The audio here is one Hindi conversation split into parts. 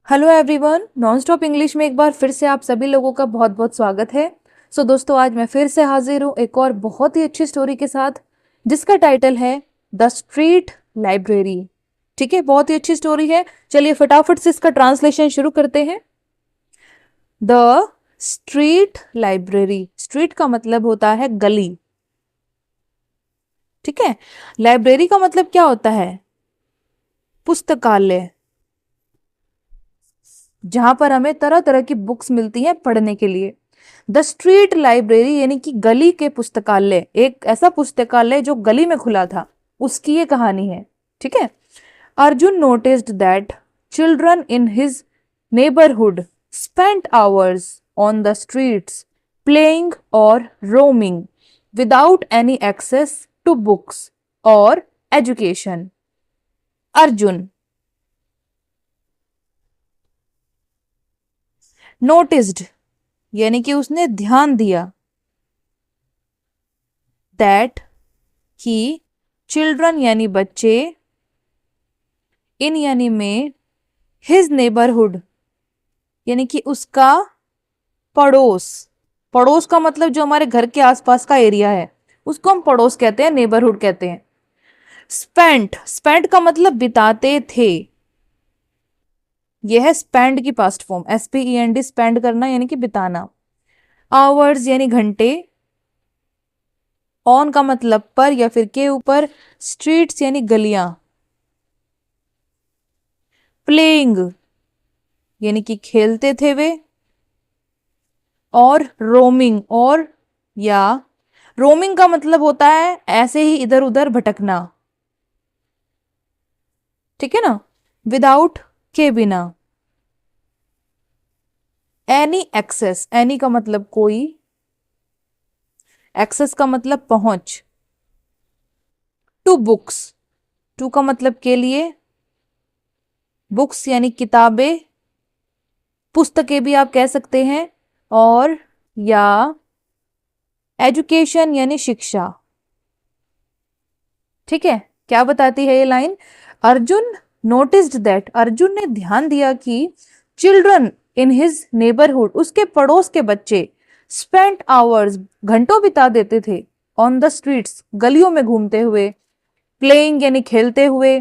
Hello everyone, non stop English में एक बार फिर से आप सभी लोगों का बहुत बहुत स्वागत है। दोस्तों, आज मैं फिर से हाजिर हूँ एक और बहुत ही अच्छी स्टोरी के साथ जिसका टाइटल है द स्ट्रीट लाइब्रेरी। ठीक है, बहुत ही अच्छी स्टोरी है। चलिए फटाफट से इसका ट्रांसलेशन शुरू करते हैं। द स्ट्रीट लाइब्रेरी, स्ट्रीट का मतलब होता है गली। ठीक है, लाइब्रेरी का मतलब क्या होता है? पुस्तकालय, जहां पर हमें तरह तरह की बुक्स मिलती हैं पढ़ने के लिए। द स्ट्रीट लाइब्रेरी यानी कि गली के पुस्तकालय, एक ऐसा पुस्तकालय जो गली में खुला था, उसकी ये कहानी है। ठीक है। Arjun noticed that children in his neighbourhood spent hours on the streets playing और roaming without any access to books और एजुकेशन। अर्जुन नोटिस्ड यानी कि उसने ध्यान दिया, दैट कि चिल्ड्रन यानी बच्चे, इन यानी में, हिज नेबरहुड यानी कि उसका पड़ोस। पड़ोस का मतलब जो हमारे घर के आसपास का एरिया है उसको हम पड़ोस कहते हैं, नेबरहुड कहते हैं। स्पेंट, स्पेंट का मतलब बिताते थे। यह है स्पेंड की पास्ट फॉर्म, SPEND, स्पेंड करना यानी कि बिताना। आवर्स यानी घंटे। ऑन का मतलब पर या फिर के ऊपर। स्ट्रीट्स यानी गलियां। प्लेइंग यानी कि खेलते थे वे। और रोमिंग, और या रोमिंग का मतलब होता है ऐसे ही इधर उधर भटकना। ठीक है ना। विदाउट के बिना। एनी एक्सेस, एनी का मतलब कोई, एक्सेस का मतलब पहुंच। टू बुक्स, टू का मतलब के लिए। बुक्स यानी किताबें, पुस्तकें भी आप कह सकते हैं। और या एजुकेशन यानी शिक्षा। ठीक है, क्या बताती है ये line? Arjun noticed that, Arjun ने ध्यान दिया कि चिल्ड्रन इन हिज नेबरहुड, उसके पड़ोस के बच्चे, स्पेंट आवर्स, घंटों बिता देते थे, ऑन द स्ट्रीट्स, गलियों में घूमते हुए, प्लेइंग यानी खेलते हुए,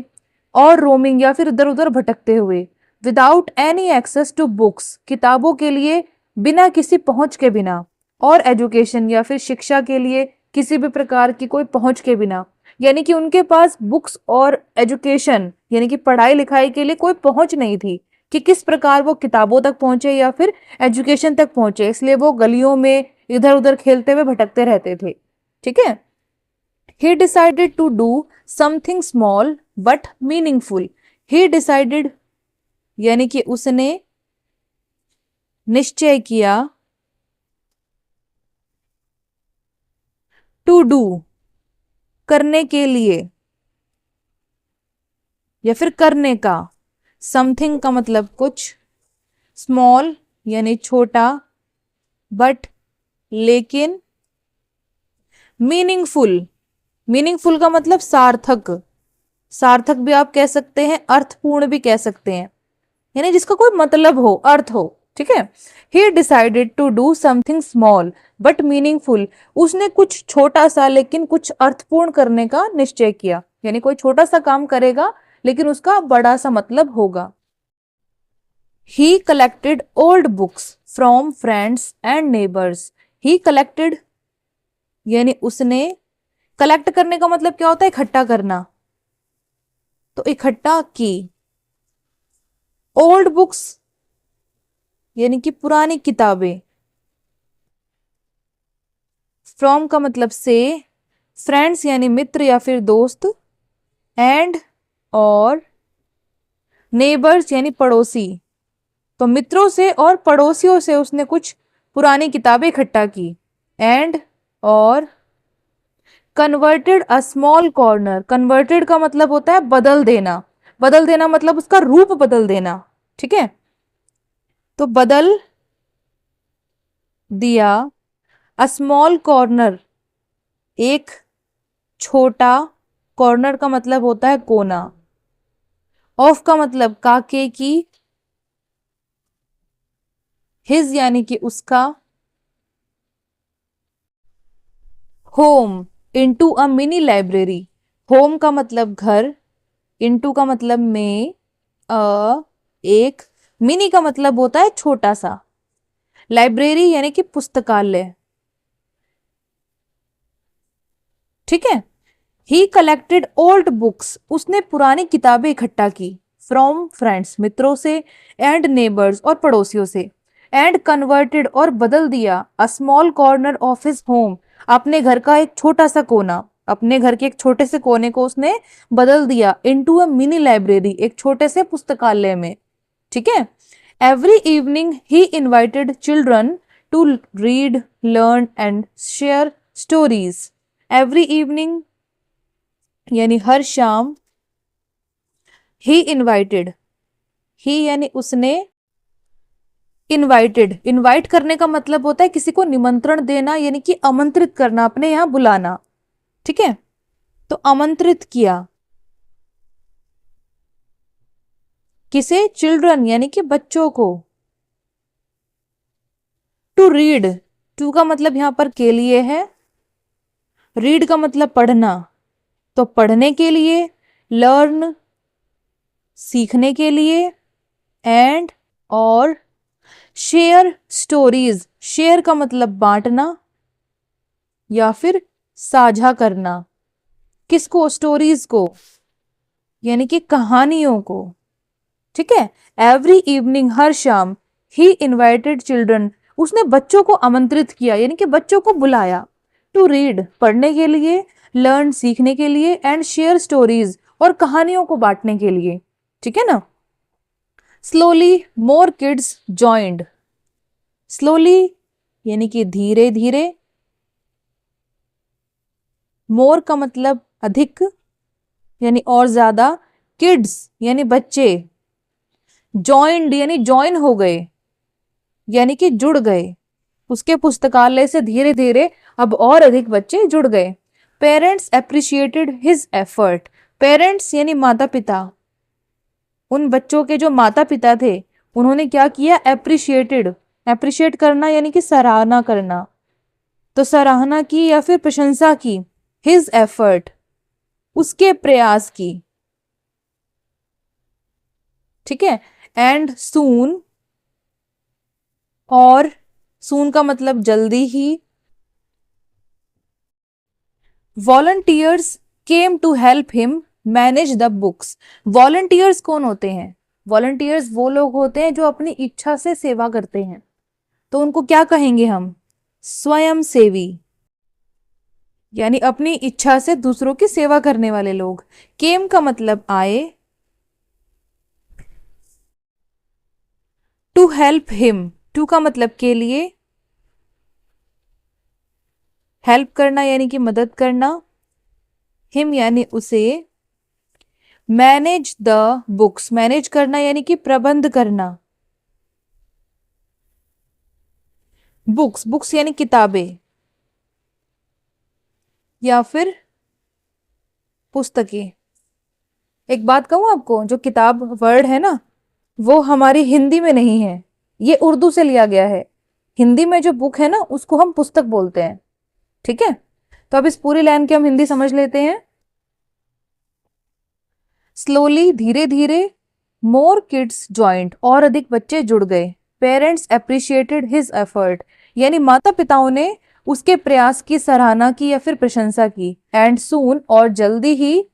और रोमिंग या फिर इधर उधर भटकते हुए, without any access to books, किताबों के लिए बिना किसी पहुंच के बिना, और एजुकेशन या फिर शिक्षा के लिए किसी भी प्रकार की कोई पहुंच के बिना। यानी कि उनके पास बुक्स और एजुकेशन यानी कि पढ़ाई लिखाई के लिए कोई पहुंच नहीं थी कि किस प्रकार वो किताबों तक पहुंचे या फिर एजुकेशन तक पहुंचे, इसलिए वो गलियों में इधर उधर खेलते हुए भटकते रहते थे। ठीक है। He decided to do something small but meaningful. He decided यानी कि उसने निश्चय किया, टू डू करने के लिए या फिर करने का। समथिंग का मतलब कुछ, स्मॉल यानी छोटा, बट लेकिन, मीनिंगफुल, मीनिंगफुल का मतलब सार्थक, सार्थक भी आप कह सकते हैं, अर्थपूर्ण भी कह सकते हैं, यानी जिसका कोई मतलब हो, अर्थ हो। ठीक है। He decided to do something small but meaningful, उसने कुछ छोटा सा लेकिन कुछ अर्थपूर्ण करने का निश्चय किया, यानी कोई छोटा सा काम करेगा लेकिन उसका बड़ा सा मतलब होगा। ही collected old books from friends and neighbours. He collected यानी उसने, कलेक्ट करने का मतलब क्या होता है? इकट्ठा करना, तो इकट्ठा की। ओल्ड बुक्स यानी कि पुरानी किताबें। फ्रॉम का मतलब से, फ्रेंड्स यानी मित्र या फिर दोस्त, एंड और नेबर्स यानी पड़ोसी, तो मित्रों से और पड़ोसियों से उसने कुछ पुरानी किताबें इकट्ठा की। एंड और converted a small corner, converted का मतलब होता है बदल देना, बदल देना मतलब उसका रूप बदल देना। ठीक है, तो बदल दिया। अ स्मॉल कॉर्नर, एक छोटा, कॉर्नर का मतलब होता है कोना, ऑफ का मतलब का, के की, हिज यानी कि उसका, home into a mini library, home का मतलब घर, इनटू का मतलब में, अ एक, मिनी का मतलब होता है छोटा सा, लाइब्रेरी यानी कि पुस्तकालय, ठीक है। ही कलेक्टेड ओल्ड बुक्स, उसने पुरानी किताबें इकट्ठा की, फ्रॉम फ्रेंड्स मित्रों से, एंड नेबर्स और पड़ोसियों से, एंड कन्वर्टेड और बदल दिया, a small corner of his home, अपने घर का एक छोटा सा कोना, अपने घर के एक छोटे से कोने को उसने बदल दिया, इनटू अ मिनी लाइब्रेरी, एक छोटे से पुस्तकालय में, ठीक है। Every evening he invited children to read, learn and share stories. Every evening यानी हर शाम, ही इनवाइटेड, ही यानी उसने, इनवाइटेड, इनवाइट करने का मतलब होता है किसी को निमंत्रण देना, यानी कि आमंत्रित करना, अपने यहां बुलाना, ठीक है। तो आमंत्रित किया किसे, चिल्ड्रन यानी कि बच्चों को, टू रीड, टू का मतलब यहां पर के लिए है, रीड का मतलब पढ़ना, तो पढ़ने के लिए, लर्न सीखने के लिए, एंड और शेयर स्टोरीज, शेयर का मतलब बांटना या फिर साझा करना, किसको, स्टोरीज को, यानी कि कहानियों को, ठीक है। एवरी इवनिंग हर शाम, ही इनवाइटेड चिल्ड्रन, उसने बच्चों को आमंत्रित किया, यानी कि बच्चों को बुलाया, टू रीड पढ़ने के लिए, लर्न सीखने के लिए, एंड शेयर स्टोरीज और कहानियों को बांटने के लिए, ठीक है ना। स्लोली मोर किड्स ज्वाइंड, स्लोली यानी कि धीरे धीरे, मोर का मतलब अधिक यानी और ज्यादा, किड्स यानी बच्चे, जॉइंड यानी ज्वाइन हो गए, यानी कि जुड़ गए, उसके पुस्तकालय से धीरे धीरे अब और अधिक बच्चे जुड़ गए। Parents appreciated his effort, parents यानी माता पिता, उन बच्चों के जो माता पिता थे उन्होंने क्या किया, अप्रिशिएटेड, अप्रिशिएट करना यानी कि सराहना करना, तो सराहना की या फिर प्रशंसा की, हिज एफर्ट उसके प्रयास की, ठीक है। एंड सून, और सून का मतलब जल्दी ही, volunteers came to help him manage the books, volunteers कौन होते हैं, वॉलंटियर्स वो लोग होते हैं जो अपनी इच्छा से सेवा करते हैं, तो उनको क्या कहेंगे हम, स्वयं सेवी, यानी अपनी इच्छा से दूसरों की सेवा करने वाले लोग। केम का मतलब आए, टू हेल्प हिम, टू का मतलब के लिए, हेल्प करना यानी कि मदद करना, हिम यानी उसे, मैनेज द बुक्स, मैनेज करना यानी कि प्रबंध करना, बुक्स, बुक्स यानी किताबें या फिर पुस्तकें। एक बात कहूं आपको, जो किताब वर्ड है ना, वो हमारी हिंदी में नहीं है, ये उर्दू से लिया गया है। हिंदी में जो बुक है ना उसको हम पुस्तक बोलते हैं, ठीक है। तो अब इस पूरी लाइन की हम हिंदी समझ लेते हैं। स्लोली धीरे धीरे, मोर किड्स ज्वाइंट और अधिक बच्चे जुड़ गए, पेरेंट्स अप्रिशिएटेड हिज एफर्ट यानी माता पिताओं ने उसके प्रयास की सराहना की या फिर प्रशंसा की, एंड सून और जल्दी ही,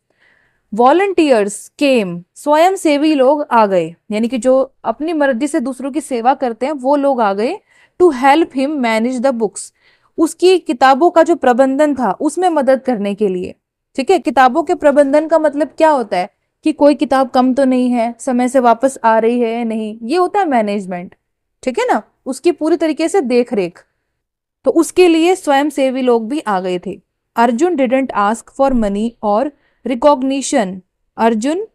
वॉलंटियर्स केम स्वयं सेवी लोग आ गए, यानी कि जो अपनी मर्जी से दूसरों की सेवा करते हैं वो लोग आ गए, to help him manage the books, उसकी किताबों का जो प्रबंधन था उसमें मदद करने के लिए, ठीक है। किताबों के प्रबंधन का मतलब क्या होता है कि कोई किताब कम तो नहीं है, समय से वापस आ रही है या नहीं, ये होता है मैनेजमेंट, ठीक है ना, उसकी पूरी तरीके से देख रेख, तो उसके लिए स्वयंसेवी लोग भी आ गए थे। Arjun didn't ask for money और recognition, Arjun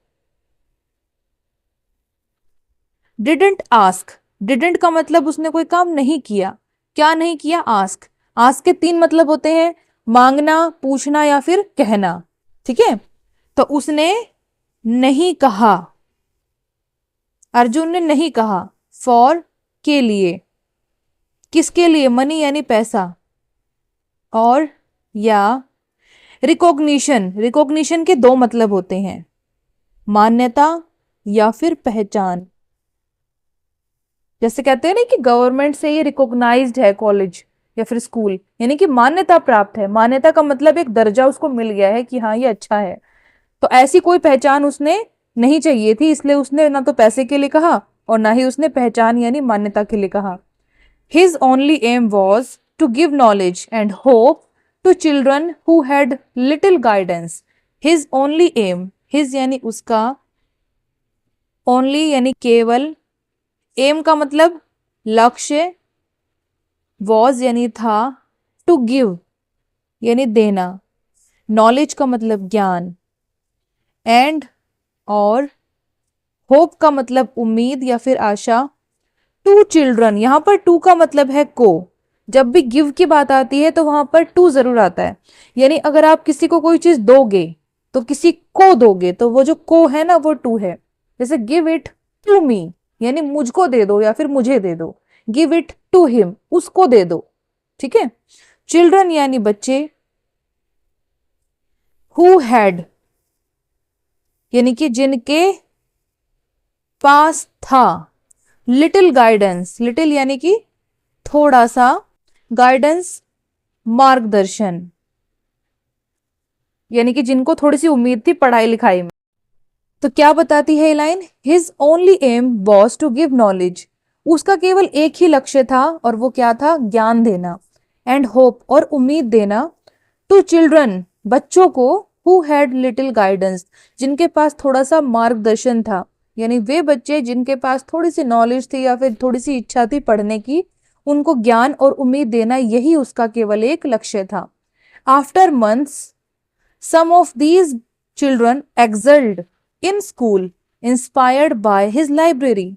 didn't ask, didn't का मतलब उसने कोई काम नहीं किया, क्या नहीं किया, आस्क, आस्क के तीन मतलब होते हैं, मांगना, पूछना या फिर कहना, ठीक है। तो उसने नहीं कहा, अर्जुन ने नहीं कहा, फॉर के लिए, किसके लिए? मनी यानी पैसा, और या रिकॉग्निशन। रिकॉग्निशन के दो मतलब होते हैं, मान्यता या फिर पहचान। जैसे कहते हैं ना कि गवर्नमेंट से ये रिकॉग्नाइज्ड है कॉलेज या फिर स्कूल, यानी कि मान्यता प्राप्त है। मान्यता का मतलब एक दर्जा उसको मिल गया है कि हाँ ये अच्छा है। तो ऐसी कोई पहचान उसने नहीं चाहिए थी, इसलिए उसने ना तो पैसे के लिए कहा और ना ही उसने पहचान यानी मान्यता के लिए कहा। His only aim was to give knowledge and hope to children who had little guidance. His only aim, his यानी उसका, only यानी केवल, aim का मतलब लक्ष्य, was यानी था, to give यानी देना, knowledge का मतलब ज्ञान, and और hope का मतलब उम्मीद या फिर आशा, टू चिल्ड्रन। यहां पर टू का मतलब है को। जब भी गिव की बात आती है तो वहां पर टू जरूर आता है, यानी अगर आप किसी को कोई चीज दोगे तो किसी को दोगे तो वो जो को है ना वो टू है। जैसे गिव इट टू मी यानी मुझको दे दो या फिर मुझे दे दो, गिव इट टू हिम उसको दे दो, ठीक है। चिल्ड्रन यानी बच्चे, हु हैड यानी कि जिनके पास था, लिटिल गाइडेंस, लिटिल यानी कि थोड़ा सा, गाइडेंस मार्गदर्शन, यानी कि जिनको थोड़ी सी उम्मीद थी पढ़ाई लिखाई में। तो क्या बताती है ये line? His only aim was to give knowledge, उसका केवल एक ही लक्ष्य था और वो क्या था? ज्ञान देना, एंड होप और उम्मीद देना, टू चिल्ड्रन बच्चों को, हु हैड लिटिल गाइडेंस जिनके पास थोड़ा सा मार्गदर्शन था, यानी वे बच्चे जिनके पास थोड़ी सी नॉलेज थी या फिर थोड़ी सी इच्छा थी पढ़ने की, उनको ज्ञान और उम्मीद देना यही उसका केवल एक लक्ष्य था। After months some of these children excelled in school inspired by his library.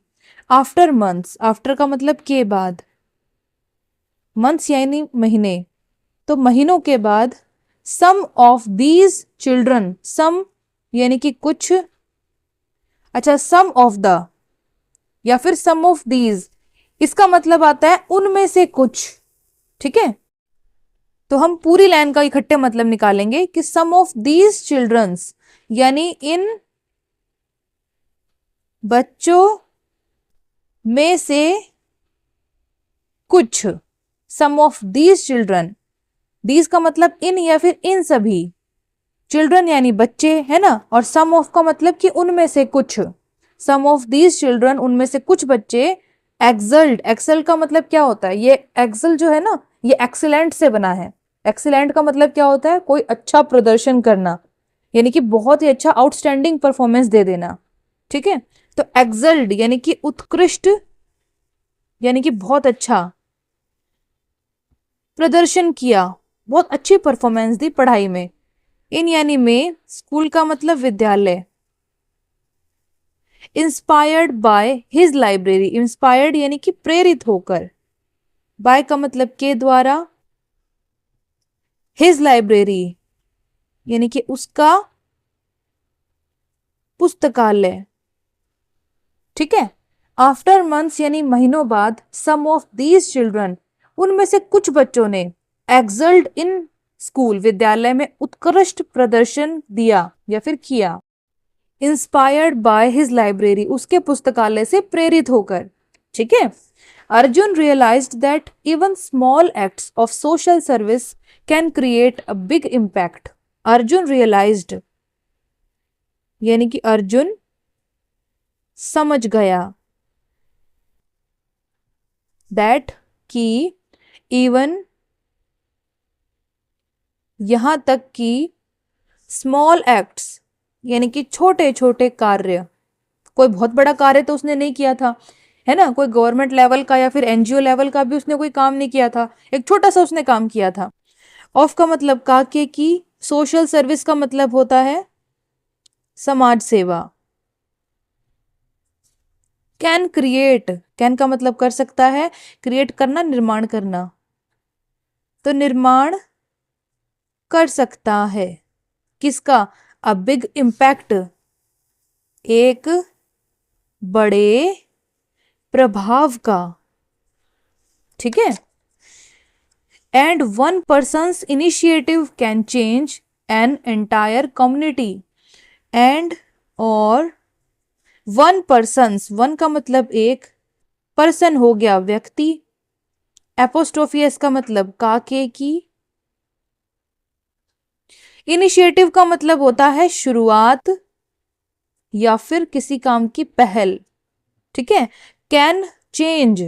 After months, after का मतलब के बाद, मंथ्स यानी महीने, तो महीनों के बाद, सम ऑफ दीज चिल्ड्रन, सम यानी कि कुछ, अच्छा सम ऑफ द या फिर सम ऑफ दीज, इसका मतलब आता है उनमें से कुछ, ठीक है। तो हम पूरी लाइन का इकट्ठे मतलब निकालेंगे कि सम ऑफ दीज चिल्ड्रंस यानी इन बच्चों में से कुछ, सम ऑफ दीज चिल्ड्रन, दीज का मतलब इन या फिर इन सभी, चिल्ड्रन यानी बच्चे है ना, और सम ऑफ का मतलब कि उनमें से कुछ, सम ऑफ दीज चिल्ड्रन उनमें से कुछ बच्चे, एक्सल्ड, एक्सल का मतलब क्या होता है? ये एक्सल जो है ना ये एक्सीलेंट से बना है। एक्सीलेंट का मतलब क्या होता है? कोई अच्छा प्रदर्शन करना, यानी कि बहुत ही अच्छा आउटस्टैंडिंग परफॉर्मेंस दे देना, ठीक है। तो एक्सल्ड यानी कि उत्कृष्ट, यानी कि बहुत अच्छा प्रदर्शन किया, बहुत अच्छी परफॉर्मेंस दी पढ़ाई में। इन यानी में, स्कूल का मतलब विद्यालय, inspired by his library, inspired यानी कि प्रेरित होकर, बाय का मतलब के द्वारा, हिज लाइब्रेरी यानी कि उसका पुस्तकालय, ठीक है। आफ्टर मंथ्स यानी महीनों बाद, सम ऑफ दीज चिल्ड्रन उनमें से कुछ बच्चों ने, एक्सल्ड इन स्कूल विद्यालय में उत्कृष्ट प्रदर्शन दिया या फिर किया, इंस्पायर्ड बाय हिज लाइब्रेरी उसके पुस्तकालय से प्रेरित होकर, ठीक है। Arjun realised that even small acts of social service can create a big impact. Arjun realised यानी कि अर्जुन समझ गया, दैट कि इवन यहां तक कि, स्मॉल एक्ट्स यानी कि छोटे छोटे कार्य, कोई बहुत बड़ा कार्य तो उसने नहीं किया था है ना, कोई गवर्नमेंट लेवल का या फिर एनजीओ लेवल का भी उसने कोई काम नहीं किया था, एक छोटा सा उसने काम किया था। ऑफ का मतलब का, के की, सोशल सर्विस का मतलब होता है समाज सेवा। कैन क्रिएट, कैन का मतलब कर सकता है, क्रिएट करना निर्माण करना, तो निर्माण कर सकता है किसका? अ बिग इम्पैक्ट, एक बड़े प्रभाव का, ठीक है। And one persons initiative can change an entire community. And और वन पर्सन्स, वन का मतलब एक, पर्सन हो गया व्यक्ति, एपोस्ट्रोफी एस का मतलब काके की, इनिशिएटिव का मतलब होता है शुरुआत या फिर किसी काम की पहल, ठीक है। कैन चेंज,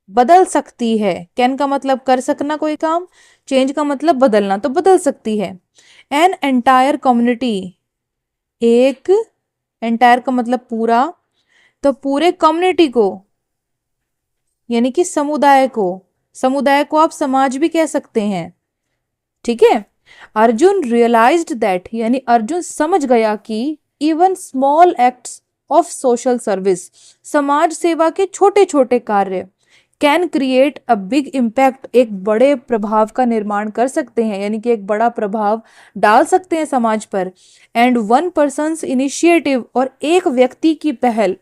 बदल सकती है, कैन का मतलब कर सकना कोई काम, चेंज का मतलब बदलना, तो बदल सकती है। एन एंटायर कम्युनिटी, एक, एंटायर का मतलब पूरा, तो पूरे कम्युनिटी को यानी कि समुदाय को, समुदाय को आप समाज भी कह सकते हैं, ठीक है। अर्जुन रियलाइज्ड दैट, यानी अर्जुन समझ गया कि even small acts of social service, समाज सेवा के छोटे छोटे कार्य, can create a big impact, एक बड़े प्रभाव का निर्माण कर सकते हैं, यानी कि एक बड़ा प्रभाव डाल सकते हैं समाज पर। एंड वन पर्सन्स इनिशिएटिव, और एक व्यक्ति की पहल,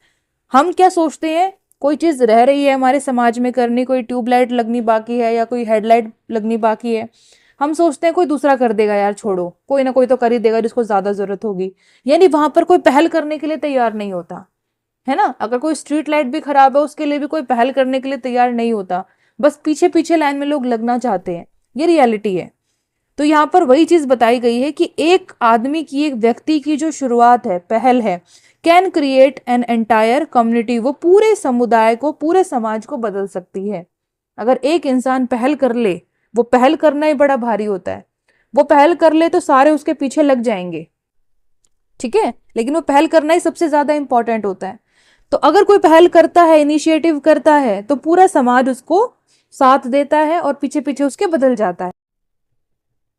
हम क्या सोचते हैं, कोई चीज रह रही है हमारे समाज में करनी, कोई ट्यूबलाइट लगनी बाकी है या कोई हेडलाइट लगनी बाकी है, हम सोचते हैं कोई दूसरा कर देगा, यार छोड़ो, कोई ना कोई तो कर ही देगा जिसको ज्यादा जरूरत होगी, यानी वहां पर कोई पहल करने के लिए तैयार नहीं होता है ना। अगर कोई स्ट्रीट लाइट भी खराब है उसके लिए भी कोई पहल करने के लिए तैयार नहीं होता, बस पीछे पीछे लाइन में लोग लगना चाहते हैं, ये रियलिटी है। तो यहाँ पर वही चीज बताई गई है कि एक आदमी की, एक व्यक्ति की जो शुरुआत है, पहल है, can create an entire community, वो पूरे समुदाय को, पूरे समाज को बदल सकती है। अगर एक इंसान पहल कर ले, वो पहल करना ही बड़ा भारी होता है, वो पहल कर ले तो सारे उसके पीछे लग जाएंगे, ठीक है, लेकिन वो पहल करना ही सबसे ज्यादा इंपॉर्टेंट होता है। तो अगर कोई पहल करता है, इनिशिएटिव करता है, तो पूरा समाज उसको साथ देता है और पीछे पीछे उसके बदल जाता है।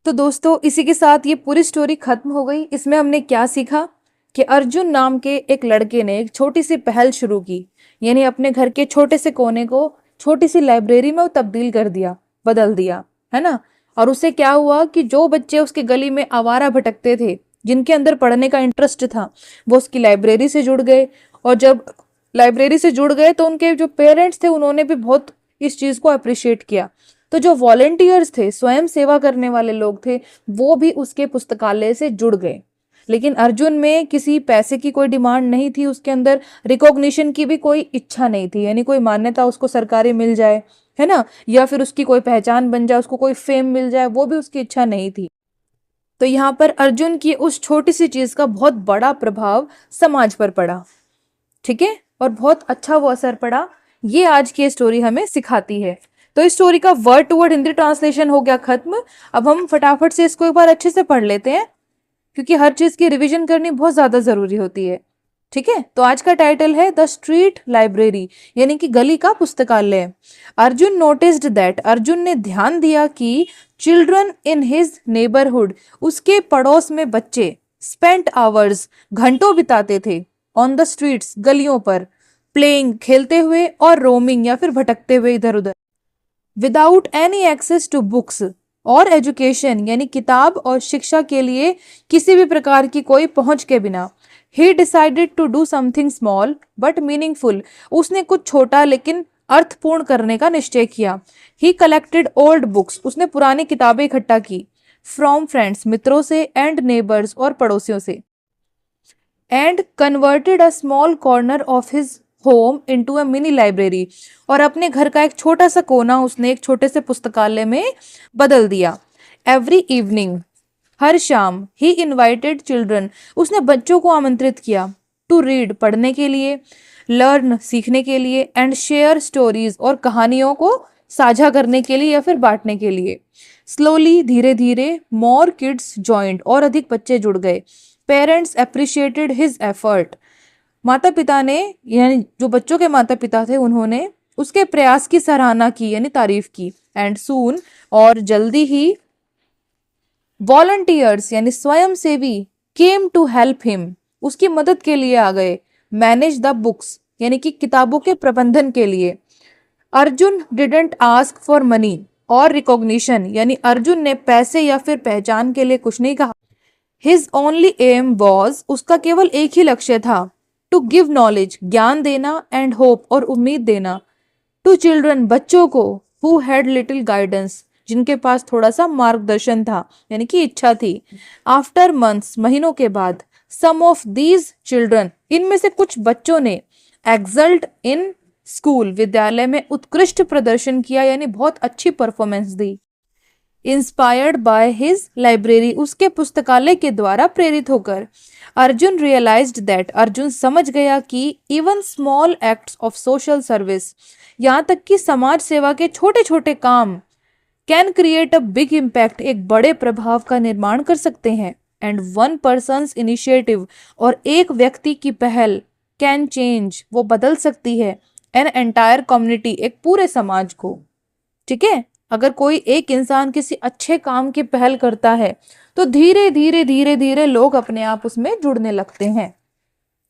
तो दोस्तों इसी के साथ ये पूरी स्टोरी खत्म हो गई। इसमें हमने क्या सीखा कि अर्जुन नाम के एक लड़के ने एक छोटी सी पहल शुरू की, यानी अपने घर के छोटे से कोने को छोटी सी लाइब्रेरी में वो तब्दील कर दिया, बदल दिया, है ना। और उससे क्या हुआ कि जो बच्चे उसके गली में आवारा भटकते थे, जिनके अंदर पढ़ने का इंटरेस्ट था, वो उसकी लाइब्रेरी से जुड़ गए। और जब लाइब्रेरी से जुड़ गए तो उनके जो पेरेंट्स थे उन्होंने भी बहुत इस चीज को अप्रिशिएट किया। तो जो वॉलेंटियर्स थे, स्वयं सेवा करने वाले लोग थे, वो भी उसके पुस्तकालय से जुड़ गए। लेकिन अर्जुन में किसी पैसे की कोई डिमांड नहीं थी, उसके अंदर रिकॉग्निशन की भी कोई इच्छा नहीं थी, यानी कोई मान्यता उसको सरकारी मिल जाए, है ना, या फिर उसकी कोई पहचान बन जाए, उसको कोई फेम मिल जाए, वो भी उसकी इच्छा नहीं थी। तो यहाँ पर अर्जुन की उस छोटी सी चीज का बहुत बड़ा प्रभाव समाज पर पड़ा, ठीक है, और बहुत अच्छा वो असर पड़ा। ये आज की स्टोरी हमें सिखाती है। तो इस स्टोरी का word to word Hindi translation हो गया खत्म। अब हम फटाफट से इसको एक बार अच्छे से पढ़ लेते हैं, क्योंकि हर चीज की रिवीजन करनी बहुत ज्यादा जरूरी होती है, ठीक है। तो आज का टाइटल है द स्ट्रीट लाइब्रेरी, यानी कि गली का पुस्तकालय। अर्जुन नोटिस्ड दैट, अर्जुन ने ध्यान दिया कि चिल्ड्रन इन हिज नेबरहुड, उसके पड़ोस में बच्चे, स्पेंट आवर्स, घंटों बिताते थे, ऑन द स्ट्रीट्स, गलियों पर, प्लेइंग, खेलते हुए, और रोमिंग या फिर भटकते हुए इधर उधर, without any access to books और एजुकेशन, यानी किताब और शिक्षा के लिए किसी भी प्रकार की कोई पहुंच के बिना। He decided to do something small but meaningful, उसने कुछ छोटा लेकिन अर्थपूर्ण करने का निश्चय किया। ही कलेक्टेड ओल्ड बुक्स, उसने पुरानी किताबें इकट्ठा की, फ्रॉम फ्रेंड्स, मित्रों से, एंड नेबर्स, और पड़ोसियों से, and converted a small corner of his home into a mini library, और अपने घर का एक छोटा सा कोना उसने एक छोटे से पुस्तकालय में बदल दिया। एवरी इवनिंग, हर शाम, ही इनवाइटेड चिल्ड्रन, उसने बच्चों को आमंत्रित किया, टू रीड, पढ़ने के लिए, लर्न, सीखने के लिए, एंड शेयर स्टोरीज, और कहानियों को साझा करने के लिए या फिर बांटने के लिए। स्लोली, धीरे धीरे, मोर किड्स जॉइंड, और अधिक बच्चे जुड़ गए। पेरेंट्स अप्रिशिएटेड हिज एफर्ट, माता पिता ने, यानी जो बच्चों के माता पिता थे, उन्होंने उसके प्रयास की सराहना की, यानी तारीफ की। एंड सून, और जल्दी ही, वॉलंटियर्स, यानी स्वयं सेवी, केम टू हेल्प हिम, उसकी मदद के लिए आ गए। मैनेज द बुक्स, यानी कि किताबों के प्रबंधन के लिए। Arjun didn't ask for money और रिकॉग्निशन, यानी अर्जुन ने पैसे या फिर पहचान के लिए कुछ नहीं कहा। हिज ओनली एम वॉज, उसका केवल एक ही लक्ष्य था, टू गिव नॉलेज, ज्ञान देना, एंड होप, और उम्मीद देना, टू चिल्ड्रन, बच्चों को, हु हैड लिटिल गाइडेंस, जिनके पास थोड़ा सा मार्गदर्शन था, यानी कि इच्छा थी। आफ्टर मंथ्स, महीनों के बाद, सम ऑफ दीज चिल्ड्रन, इनमें से कुछ बच्चों ने, एक्सल्ट इन स्कूल, विद्यालय में उत्कृष्ट प्रदर्शन किया, यानी बहुत अच्छी performance the. Inspired by his library, उसके पुस्तकालय के द्वारा प्रेरित होकर। अर्जुन रियलाइज्ड दैट, अर्जुन समझ गया कि even small acts of social service, यहाँ तक कि समाज सेवा के छोटे छोटे काम, can create a big impact, एक बड़े प्रभाव का निर्माण कर सकते हैं। एंड वन पर्सन्स इनिशिएटिव, और एक व्यक्ति की पहल, कैन चेंज, वो बदल सकती है, एन एंटायर कम्युनिटी, एक पूरे समाज को। ठीक है, अगर कोई एक इंसान किसी अच्छे काम की पहल करता है तो धीरे धीरे धीरे धीरे लोग अपने आप उसमें जुड़ने लगते हैं।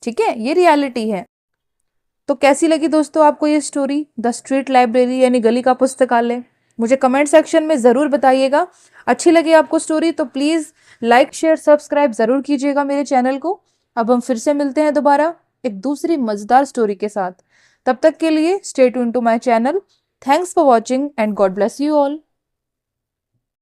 ठीक है, ये रियलिटी है। तो कैसी लगी दोस्तों आपको ये स्टोरी, द स्ट्रीट लाइब्रेरी, यानी गली का पुस्तकालय? मुझे कमेंट सेक्शन में जरूर बताइएगा। अच्छी लगी आपको स्टोरी तो प्लीज लाइक शेयर सब्सक्राइब जरूर कीजिएगा मेरे चैनल को। अब हम फिर से मिलते हैं दोबारा एक दूसरी मजेदार स्टोरी के साथ। तब तक के लिए stay tune to my channel. Thanks for watching and God bless you all.